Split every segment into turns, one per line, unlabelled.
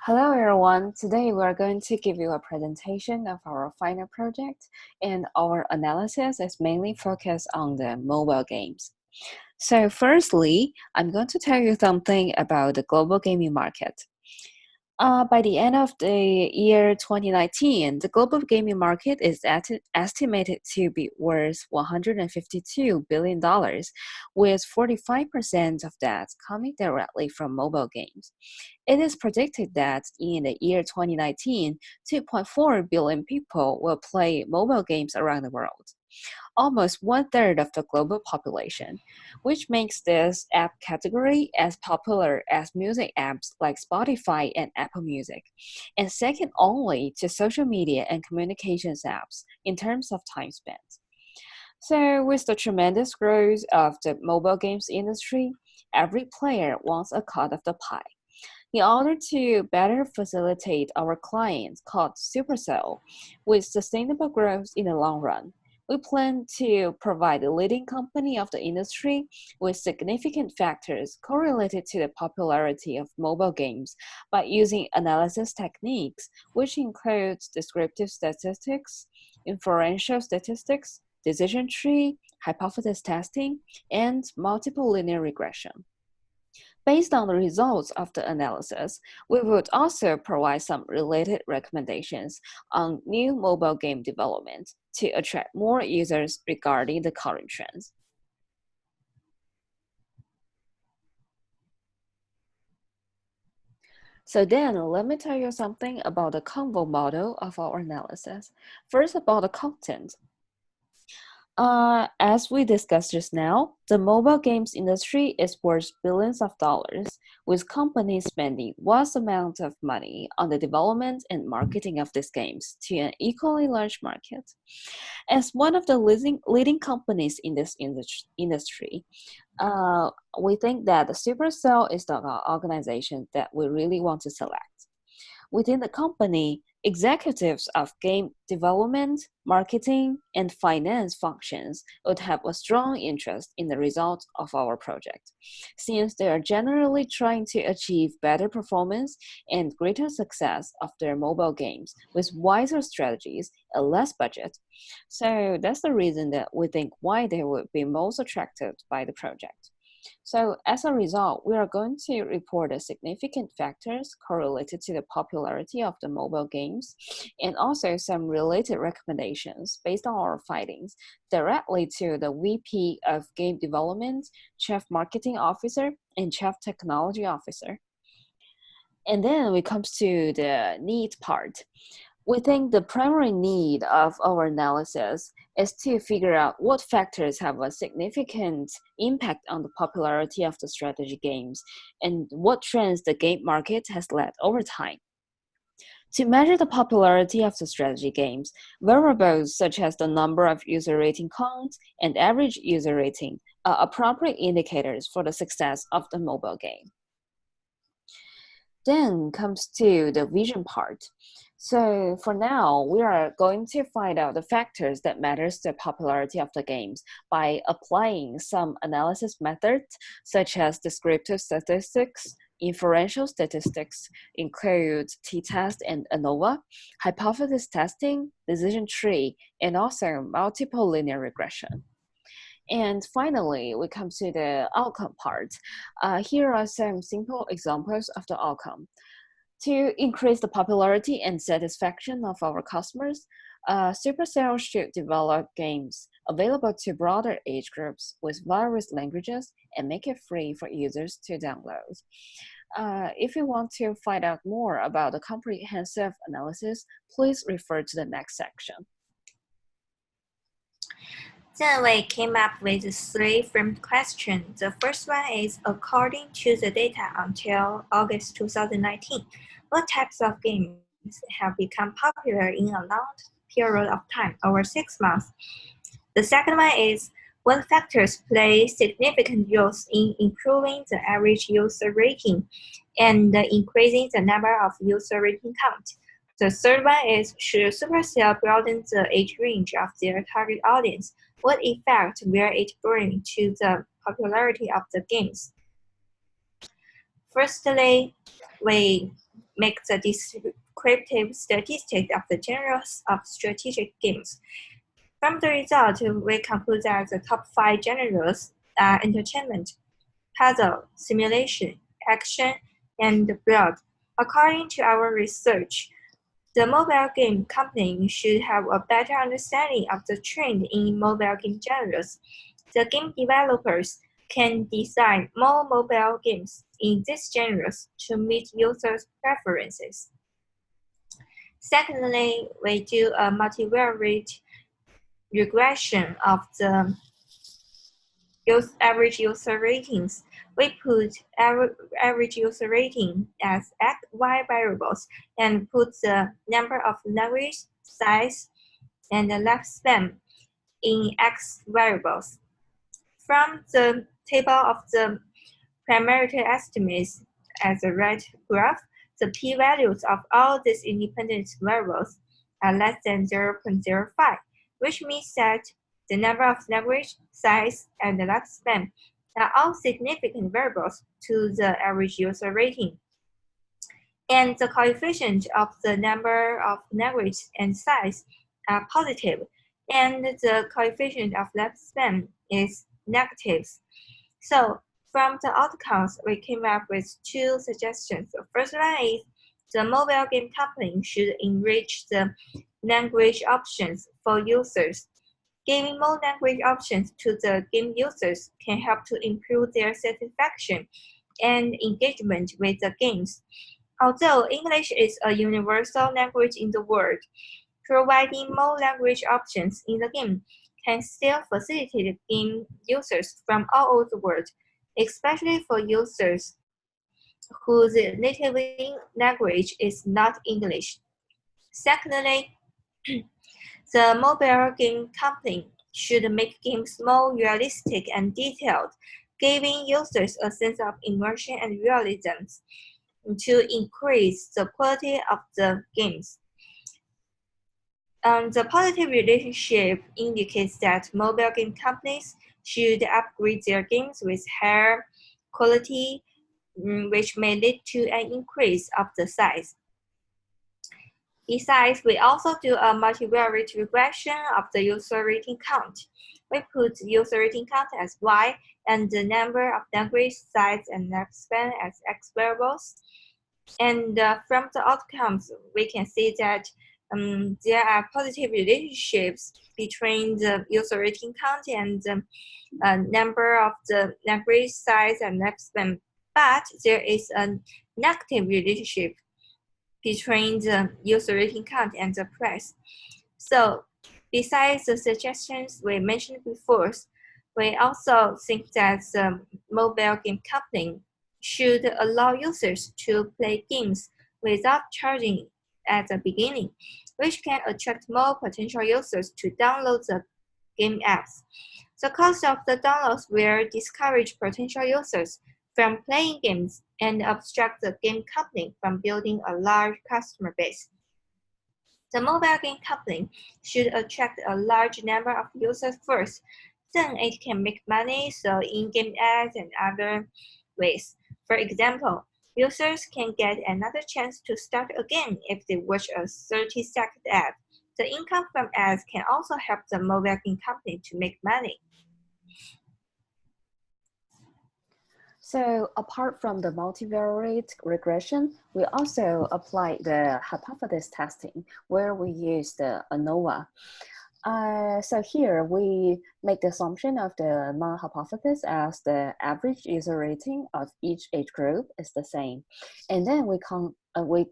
Hello everyone, today we are going to give you a presentation of our final project, and our analysis is mainly focused on the mobile games. So firstly, I'm going to tell you something about the global gaming market. By the end of the year 2019, the global gaming market is estimated to be worth $152 billion, with 45% of that coming directly from mobile games. It is predicted that in the year 2019, 2.4 billion people will play mobile games around the world, almost one-third of the global population, which makes this app category as popular as music apps like Spotify and Apple Music, and second only to social media and communications apps in terms of time spent. So with the tremendous growth of the mobile games industry, every player wants a cut of the pie. In order to better facilitate our clients called Supercell with sustainable growth in the long run, we plan to provide a leading company of the industry with significant factors correlated to the popularity of mobile games by using analysis techniques, which includes descriptive statistics, inferential statistics, decision tree, hypothesis testing, and multiple linear regression. Based on the results of the analysis, we would also provide some related recommendations on new mobile game development to attract more users regarding the current trends. So then, let me tell you something about the convo model of our analysis. First, about the content. As we discussed just now, the mobile games industry is worth billions of dollars, with companies spending vast amounts of money on the development and marketing of these games to an equally large market. As one of the leading companies in this industry, we think that the Supercell is the organization that we really want to select. Within the company, executives of game development, marketing, and finance functions would have a strong interest in the results of our project, since they are generally trying to achieve better performance and greater success of their mobile games with wiser strategies and less budget. So that's the reason that we think why they would be most attracted by the project. So as a result, we are going to report the significant factors correlated to the popularity of the mobile games and also some related recommendations based on our findings directly to the VP of Game Development, Chief Marketing Officer, and Chief Technology Officer. And then we comes to the need part. We think the primary need of our analysis is to figure out what factors have a significant impact on the popularity of the strategy games and what trends the game market has led over time. To measure the popularity of the strategy games, variables such as the number of user rating counts and average user rating are appropriate indicators for the success of the mobile game. Then comes to the vision part. So for now, we are going to find out the factors that matters to the popularity of the games by applying some analysis methods such as descriptive statistics, inferential statistics, include t-test and ANOVA, hypothesis testing, decision tree, and also multiple linear regression. And finally, we come to the outcome part. Here are some simple examples of the outcome. To increase the popularity and satisfaction of our customers, Supercell should develop games available to broader age groups with various languages and make it free for users to download. If you want to find out more about the comprehensive analysis, please refer to the next section.
Then we came up with 3 framed questions. The first one is, according to the data until August 2019, what types of games have become popular in a long period of time, over 6 months? The second one is, what factors play significant roles in improving the average user rating and increasing the number of user rating count? The third one is, should Supercell broaden the age range of their target audience? What effect will it bring to the popularity of the games? Firstly, we make the descriptive statistics of the genres of strategic games. From the result, we conclude that the top 5 genres are entertainment, puzzle, simulation, action, and blood. According to our research, the mobile game company should have a better understanding of the trend in mobile game genres. The game developers can design more mobile games in these genres to meet users' preferences. Secondly, we do a multivariate regression of the average user ratings. We put average user rating as x, y variables and put the number of language, size, and the lifespan in x variables. From the table of the parameter estimates as a red graph, the p-values of all these independent variables are less than 0.05, which means that the number of language, size, and the lifespan are all significant variables to the average user rating. And the coefficient of the number of language and size are positive, and the coefficient of lifespan is negative. So from the outcomes, we came up with 2 suggestions. The first one is the mobile game company should enrich the language options for users. Giving more language options to the game users can help to improve their satisfaction and engagement with the games. Although English is a universal language in the world, providing more language options in the game can still facilitate game users from all over the world, especially for users whose native language is not English. Secondly, the mobile game company should make games more realistic and detailed, giving users a sense of immersion and realism to increase the quality of the games. The positive relationship indicates that mobile game companies should upgrade their games with higher quality, which may lead to an increase of the size. Besides, we also do a multivariate regression of the user rating count. We put user rating count as y and the number of language, size, and lifespan as x variables. And from the outcomes, we can see that there are positive relationships between the user rating count and the number of the language, size, and lifespan. But there is a negative relationship between the user rating count and the price. So besides the suggestions we mentioned before, we also think that the mobile game company should allow users to play games without charging at the beginning, which can attract more potential users to download the game apps. The cost of the downloads will discourage potential users from playing games and obstruct the game company from building a large customer base. The mobile game company should attract a large number of users first, then it can make money through in-game ads and other ways. For example, users can get another chance to start again if they watch a 30-second ad. The income from ads can also help the mobile game company to make money.
So apart from the multivariate regression, we also applied the hypothesis testing where we use the ANOVA. So here we make the assumption of the null hypothesis as the average user rating of each age group is the same. And then we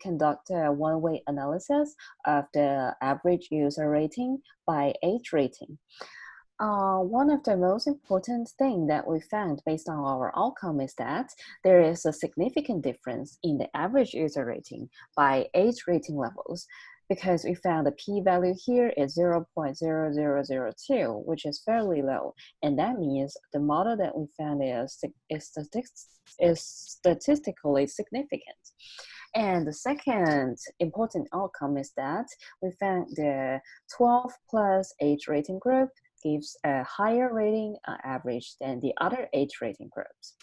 conduct a one-way analysis of the average user rating by age rating. One of the most important things that we found based on our outcome is that there is a significant difference in the average user rating by age rating levels, because we found the p-value here is 0.0002, which is fairly low, and that means the model that we found is statistically significant. And the second important outcome is that we found the 12 plus age rating group gives a higher rating average than the other age rating groups.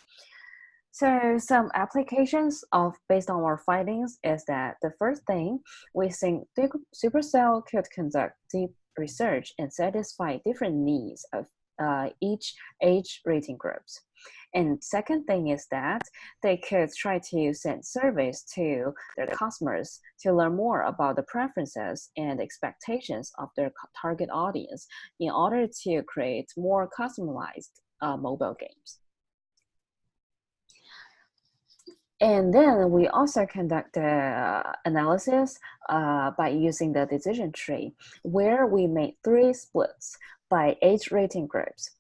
So some applications of based on our findings is that the first thing we think Supercell could conduct deep research and satisfy different needs of each age rating groups. And second thing is that they could try to send surveys to their customers to learn more about the preferences and expectations of their target audience in order to create more customized mobile games. And then we also conduct the analysis by using the decision tree, where we made 3 splits by age rating groups.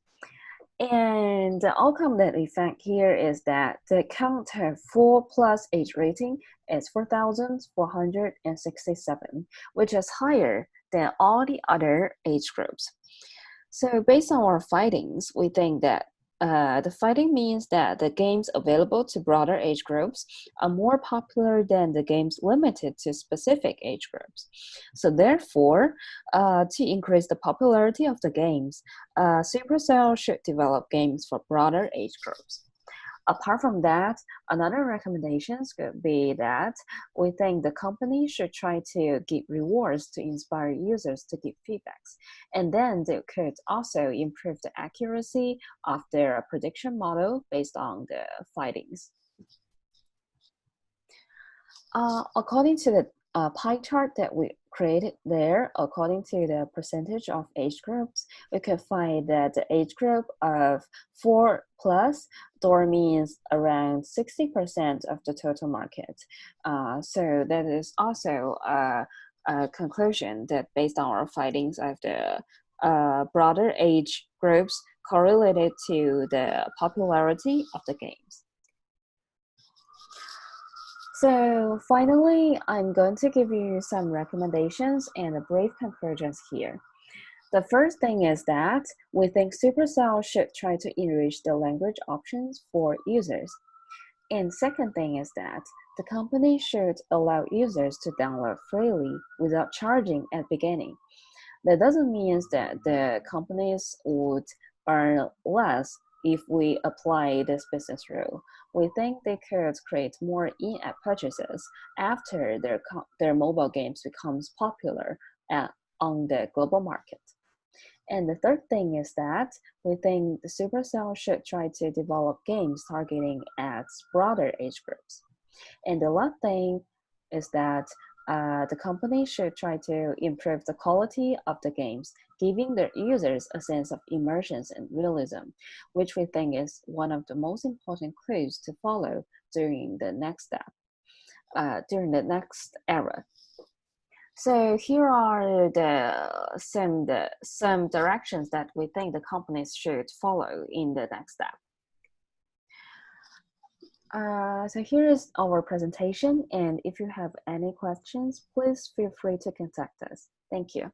And the outcome that we found here is that the count of 4+ age rating is 4,467, which is higher than all the other age groups. So based on our findings, we think that the finding means that the games available to broader age groups are more popular than the games limited to specific age groups. So therefore, to increase the popularity of the games, Supercell should develop games for broader age groups. Apart from that, another recommendations could be that we think the company should try to give rewards to inspire users to give feedbacks. And then they could also improve the accuracy of their prediction model based on the findings. According to the pie chart that we created there, according to the percentage of age groups, we can find that the age group of 4+, door means around 60% of the total market. So that is also a conclusion that based on our findings of the broader age groups correlated to the popularity of the games. So finally, I'm going to give you some recommendations and a brief conclusions here. The first thing is that we think Supercell should try to enrich the language options for users. And second thing is that the company should allow users to download freely without charging at beginning. That doesn't mean that the companies would earn less if we apply this business rule. We think they could create more in-app purchases after their mobile games becomes popular on the global market. And the third thing is that we think the Supercell should try to develop games targeting at broader age groups. And the last thing is that the company should try to improve the quality of the games, giving their users a sense of immersion and realism, which we think is one of the most important clues to follow during the next step, during the next era. So here are some directions that we think the companies should follow in the next step. So here is our presentation, and if you have any questions, please feel free to contact us. Thank you.